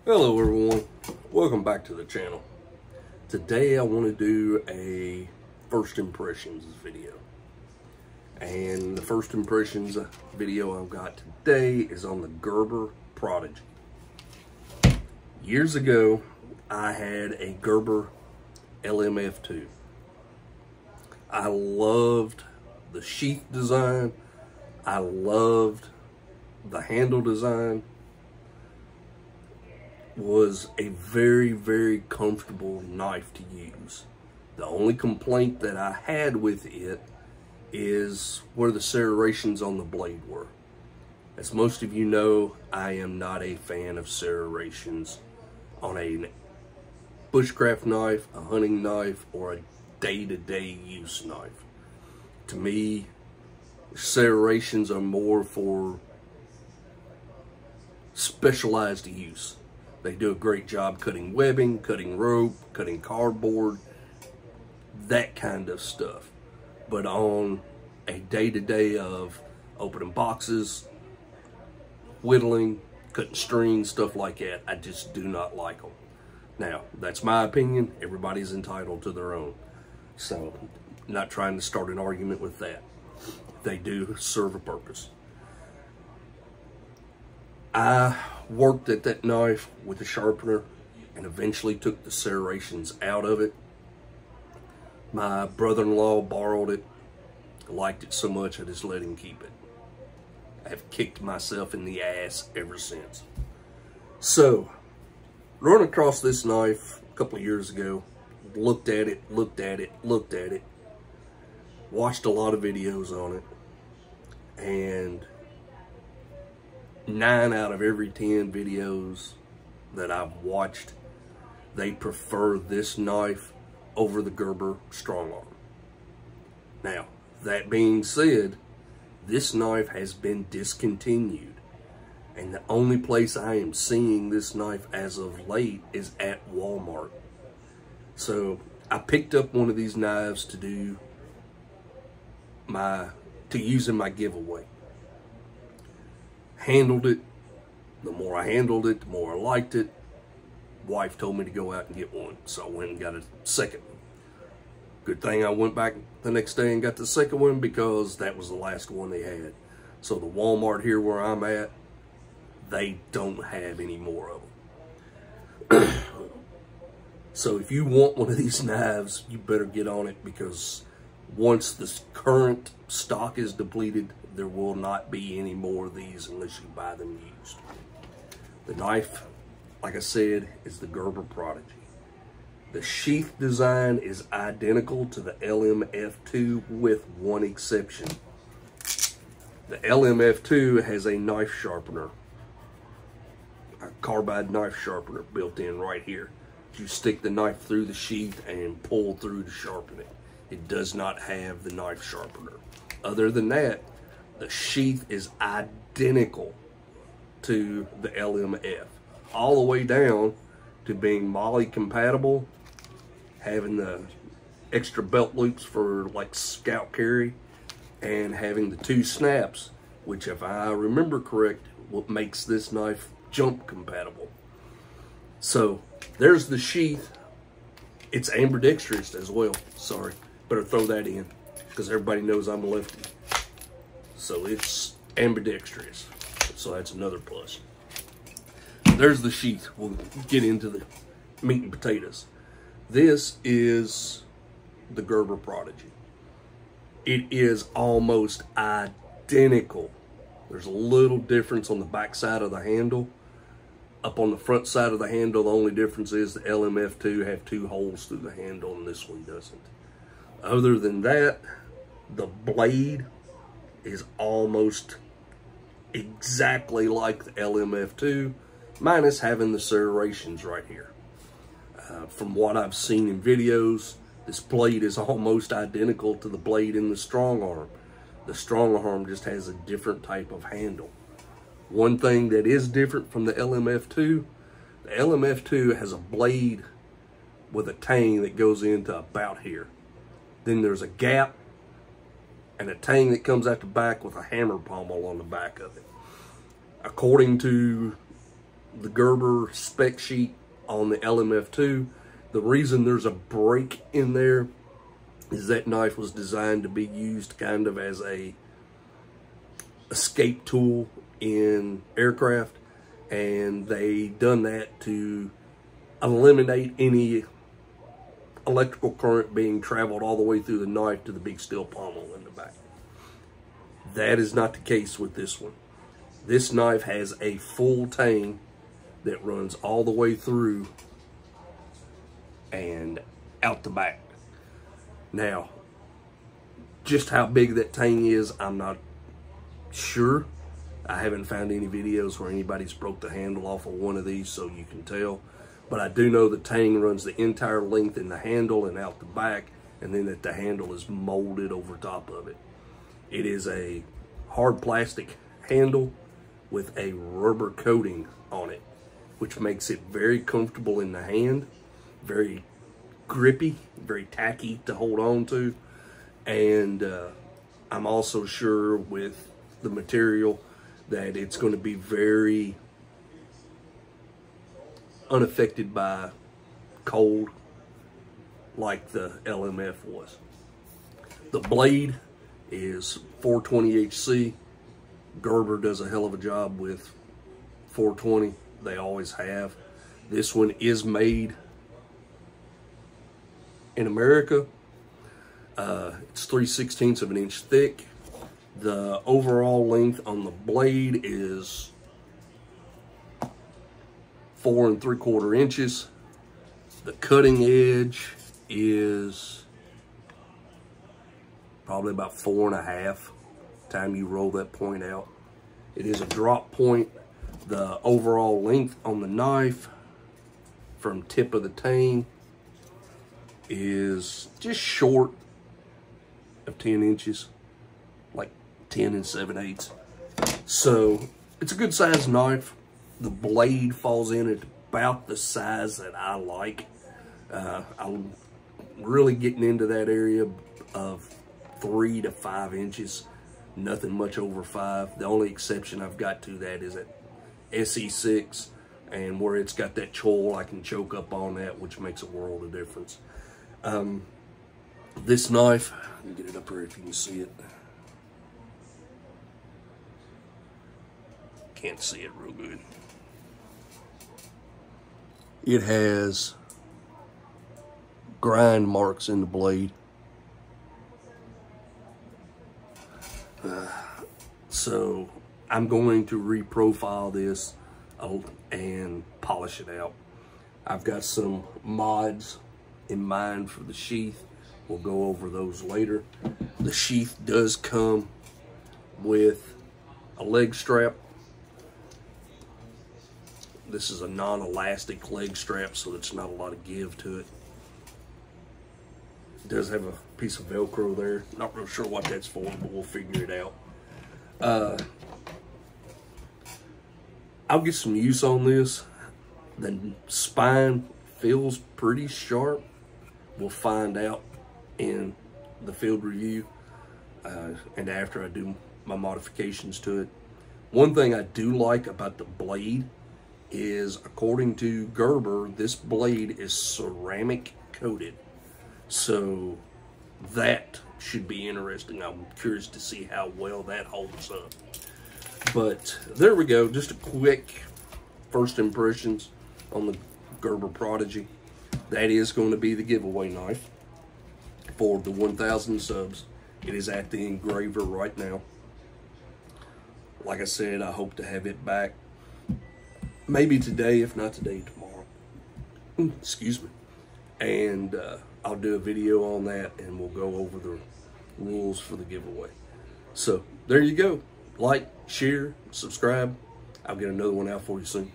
Hello everyone, welcome back to the channel. Today I want to do a first impressions video. And the first impressions video I've got today is on the Gerber Prodigy. Years ago, I had a Gerber LMF2. I loved the sheath design. I loved the handle design. Was a very, very comfortable knife to use. The only complaint that I had with it is where the serrations on the blade were. As most of you know, I am not a fan of serrations on a bushcraft knife, a hunting knife, or a day-to-day use knife. To me, serrations are more for specialized use. They do a great job cutting webbing, cutting rope, cutting cardboard, that kind of stuff. But on a day-to-day of opening boxes, whittling, cutting strings, stuff like that, I just do not like them. Now, that's my opinion. Everybody's entitled to their own. So, not trying to start an argument with that. They do serve a purpose. I worked at that knife with a sharpener and eventually took the serrations out of it. My brother-in-law borrowed it. I liked it so much I just let him keep it. I have kicked myself in the ass ever since. So, run across this knife a couple of years ago, looked at it, watched a lot of videos on it, and 9 out of every 10 videos that I've watched, they prefer this knife over the Gerber strong arm. Now, that being said, this knife has been discontinued. And the only place I am seeing this knife as of late is at Walmart. So I picked up one of these knives to use in my giveaway. Handled it. The more I handled it, the more I liked it. Wife told me to go out and get one, so I went and got a second one. Good thing I went back the next day and got the second one because that was the last one they had. So the Walmart here where I'm at, they don't have any more of them. So if you want one of these knives, you better get on it, because once this current stock is depleted, there will not be any more of these unless you buy them used. The knife, like I said, is the Gerber Prodigy. The sheath design is identical to the LMF2 with one exception. The LMF2 has a knife sharpener, a carbide knife sharpener built in right here. You stick the knife through the sheath and pull through to sharpen it. It does not have the knife sharpener. Other than that, the sheath is identical to the LMF, all the way down to being MOLLE compatible, having the extra belt loops for like scout carry, and having the 2 snaps, which, if I remember correct, what makes this knife jump compatible. So there's the sheath. It's ambidextrous as well. Sorry, better throw that in because everybody knows I'm a lefty. So it's ambidextrous. So that's another plus. There's the sheath. We'll get into the meat and potatoes. This is the Gerber Prodigy. It is almost identical. There's a little difference on the back side of the handle. Up on the front side of the handle, the only difference is the LMF2 have 2 holes through the handle and this one doesn't. Other than that, the blade is almost exactly like the LMF2, minus having the serrations right here. From what I've seen in videos, this blade is almost identical to the blade in the strong arm. The strong arm just has a different type of handle. One thing that is different from the LMF2 has a blade with a tang that goes into about here. Then there's a gap and a tang that comes out the back with a hammer pommel on the back of it. According to the Gerber spec sheet on the LMF2, the reason there's a break in there is that knife was designed to be used kind of as a escape tool in aircraft, and they done that to eliminate any electrical current being traveled all the way through the knife to the big steel pommel in the back. That is not the case with this one. This knife has a full tang that runs all the way through and out the back. Now, just how big that tang is, I'm not sure. I haven't found any videos where anybody's broke the handle off of one of these, so you can tell. But I do know the tang runs the entire length in the handle and out the back, and then that the handle is molded over top of it. It is a hard plastic handle with a rubber coating on it, which makes it very comfortable in the hand, very grippy, very tacky to hold on to. And I'm also sure with the material that it's going to be very unaffected by cold like the LMF was. The blade is 420 HC. Gerber does a hell of a job with 420. They always have. This one is made in America. It's 3/16 of an inch thick. The overall length on the blade is 4 3/4 inches. The cutting edge is probably about 4 1/2 time you roll that point out. It is a drop point. The overall length on the knife from tip of the tang is just short of 10 inches, like 10 7/8. So it's a good sized knife. The blade falls in at about the size that I like. I'm really getting into that area of 3 to 5 inches, nothing much over 5. The only exception I've got to that is at SE6, and where it's got that choil, I can choke up on that, which makes a world of difference. This knife, let me get it up here if you can see it. Can't see it real good. It has grind marks in the blade. So I'm going to reprofile this and polish it out. I've got some mods in mind for the sheath. We'll go over those later. The sheath does come with a leg strap. This is a non-elastic leg strap, so there's not a lot of give to it. It does have a piece of Velcro there. Not real sure what that's for, but we'll figure it out. I'll get some use on this. The spine feels pretty sharp. We'll find out in the field review and after I do my modifications to it. One thing I do like about the blade is, according to Gerber, this blade is ceramic coated. So that should be interesting. I'm curious to see how well that holds up. But there we go. Just a quick first impressions on the Gerber Prodigy. That is going to be the giveaway knife for the 1,000 subs. It is at the engraver right now. Like I said, I hope to have it back maybe today, if not today, tomorrow. Excuse me. And I'll do a video on that, and we'll go over the rules for the giveaway. So there you go. Like, share, subscribe. I'll get another one out for you soon.